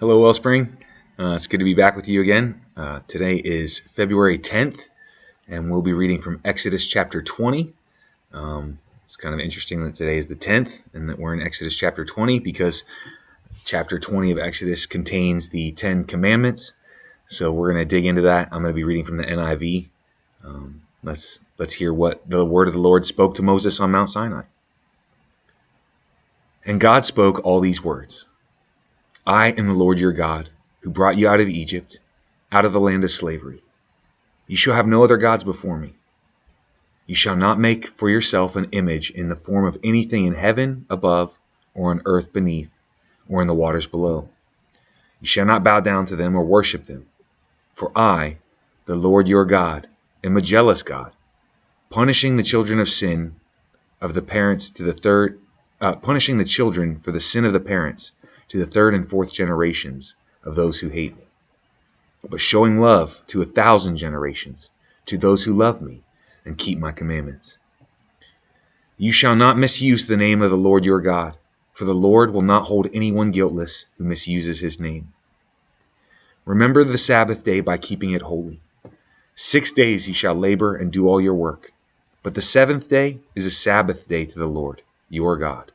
Hello, Wellspring. It's good to be back with you again. Today is February 10th, and we'll be reading from Exodus chapter 20. It's kind of interesting that today is the 10th and that we're in Exodus chapter 20 because chapter 20 of Exodus contains the 10 commandments. So we're going to dig into that. I'm going to be reading from the NIV. Let's hear what the word of the Lord spoke to Moses on Mount Sinai. And God spoke all these words. I am the Lord your God, who brought you out of Egypt, out of the land of slavery. You shall have no other gods before me. You shall not make for yourself an image in the form of anything in heaven above, or on earth beneath, or in the waters below. You shall not bow down to them or worship them. For I, the Lord your God, am a jealous God, punishing the children of sin of the parents to the third, punishing the children for the sin of the parents to the third and fourth generations of those who hate me, but showing love to 1,000 generations to those who love me and keep my commandments. You shall not misuse the name of the Lord your God, for the Lord will not hold anyone guiltless who misuses his name. Remember the Sabbath day by keeping it holy. 6 days you shall labor and do all your work, but the seventh day is a Sabbath day to the Lord your God.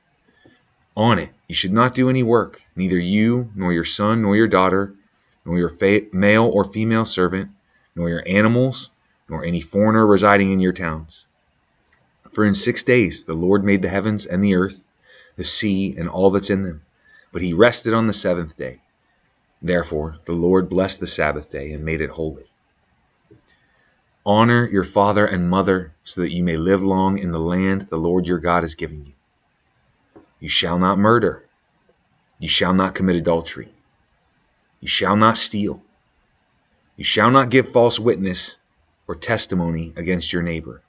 On it you should not do any work, neither you, nor your son, nor your daughter, nor your male or female servant, nor your animals, nor any foreigner residing in your towns. For in 6 days the Lord made the heavens and the earth, the sea, and all that's in them, but he rested on the seventh day. Therefore the Lord blessed the Sabbath day and made it holy. Honor your father and mother, so that you may live long in the land the Lord your God is giving you. You shall not murder. You shall not commit adultery. You shall not steal. You shall not give false witness or testimony against your neighbor.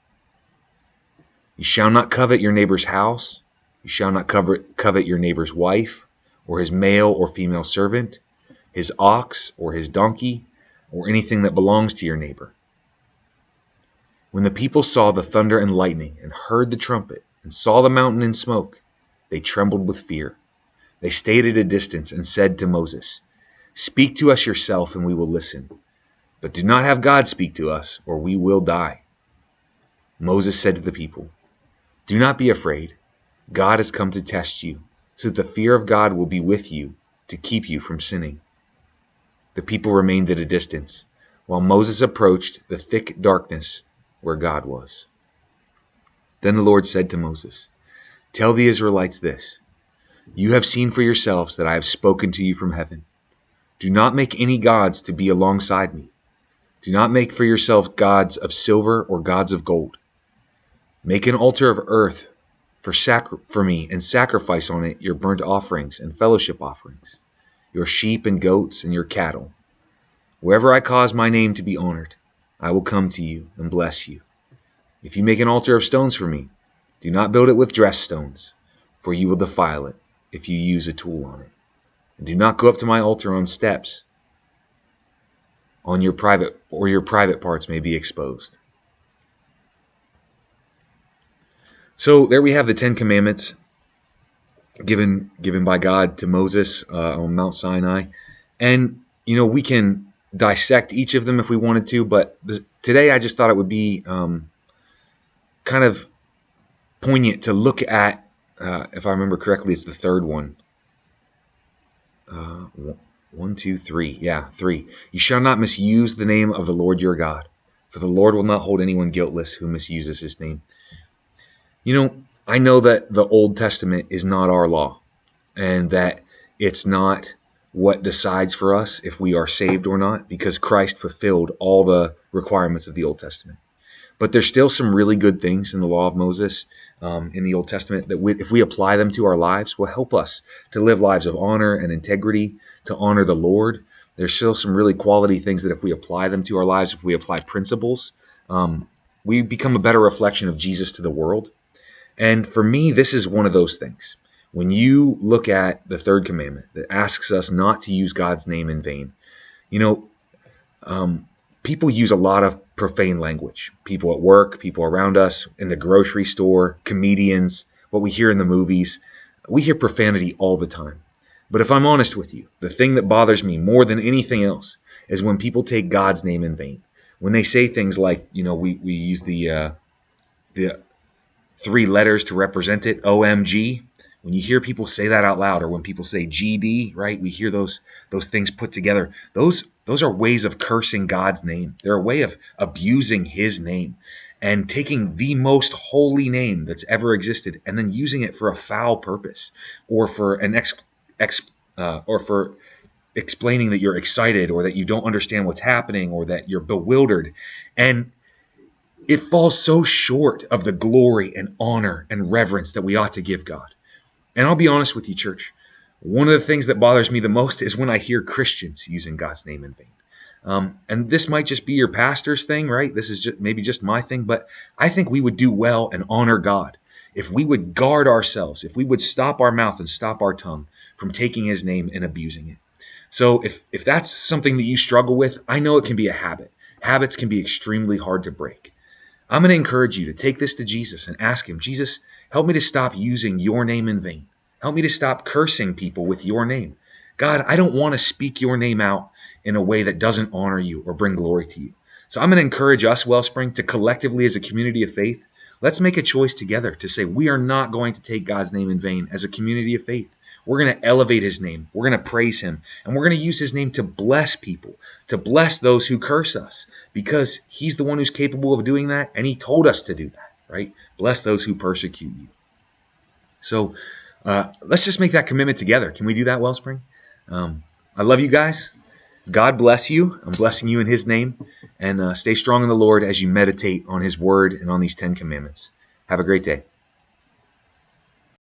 You shall not covet your neighbor's house. You shall not covet your neighbor's wife, or his male or female servant, his ox or his donkey, or anything that belongs to your neighbor. When the people saw the thunder and lightning, and heard the trumpet, and saw the mountain in smoke, they trembled with fear. They stayed at a distance and said to Moses, Speak to us yourself, and we will listen. But do not have God speak to us, or we will die. Moses said to the people, Do not be afraid. God has come to test you, so that the fear of God will be with you to keep you from sinning. The people remained at a distance, while Moses approached the thick darkness where God was. Then the Lord said to Moses, Tell the Israelites this. You have seen for yourselves that I have spoken to you from heaven. Do not make any gods to be alongside me. Do not make for yourself gods of silver or gods of gold. Make an altar of earth for me, and sacrifice on it your burnt offerings and fellowship offerings, your sheep and goats and your cattle. Wherever I cause my name to be honored, I will come to you and bless you. If you make an altar of stones for me, do not build it with dressed stones, for you will defile it if you use a tool on it. And do not go up to my altar on steps, your private parts may be exposed. So there we have the 10 commandments given by God to Moses on Mount Sinai. And, we can dissect each of them if we wanted to, but today I just thought it would be kind of poignant to look at, if I remember correctly, it's the third one. 1, 2, 3. Yeah, 3. You shall not misuse the name of the Lord your God, for the Lord will not hold anyone guiltless who misuses his name. I know that the Old Testament is not our law, and that it's not what decides for us if we are saved or not, because Christ fulfilled all the requirements of the Old Testament. But there's still some really good things in the law of Moses in the Old Testament that if we apply them to our lives will help us to live lives of honor and integrity, to honor the Lord. There's still some really quality things that if we apply them to our lives, if we apply principles, we become a better reflection of Jesus to the world. And for me, this is one of those things. When you look at the third commandment that asks us not to use God's name in vain, people use a lot of profane language. People at work, people around us, in the grocery store, comedians, what we hear in the movies. We hear profanity all the time. But if I'm honest with you, the thing that bothers me more than anything else is when people take God's name in vain. When they say things like, we use the three letters to represent it, OMG. When you hear people say that out loud, or when people say GD, right? We hear those things put together. Those are ways of cursing God's name. They're a way of abusing his name and taking the most holy name that's ever existed and then using it for a foul purpose, or for an or for explaining that you're excited, or that you don't understand what's happening, or that you're bewildered. And it falls so short of the glory and honor and reverence that we ought to give God. And I'll be honest with you, church. One of the things that bothers me the most is when I hear Christians using God's name in vain. And this might just be your pastor's thing, right? This is maybe just my thing, but I think we would do well and honor God if we would guard ourselves, if we would stop our mouth and stop our tongue from taking his name and abusing it. So if that's something that you struggle with, I know it can be a habit. Habits can be extremely hard to break. I'm going to encourage you to take this to Jesus and ask him, Jesus, help me to stop using your name in vain. Help me to stop cursing people with your name. God, I don't want to speak your name out in a way that doesn't honor you or bring glory to you. So I'm going to encourage us, Wellspring, to collectively as a community of faith, let's make a choice together to say we are not going to take God's name in vain as a community of faith. We're going to elevate his name. We're going to praise him. And we're going to use his name to bless people, to bless those who curse us, because he's the one who's capable of doing that. And he told us to do that, right? Bless those who persecute you. So let's just make that commitment together. Can we do that, Wellspring? I love you guys. God bless you. I'm blessing you in his name. And stay strong in the Lord as you meditate on his word and on these 10 commandments. Have a great day.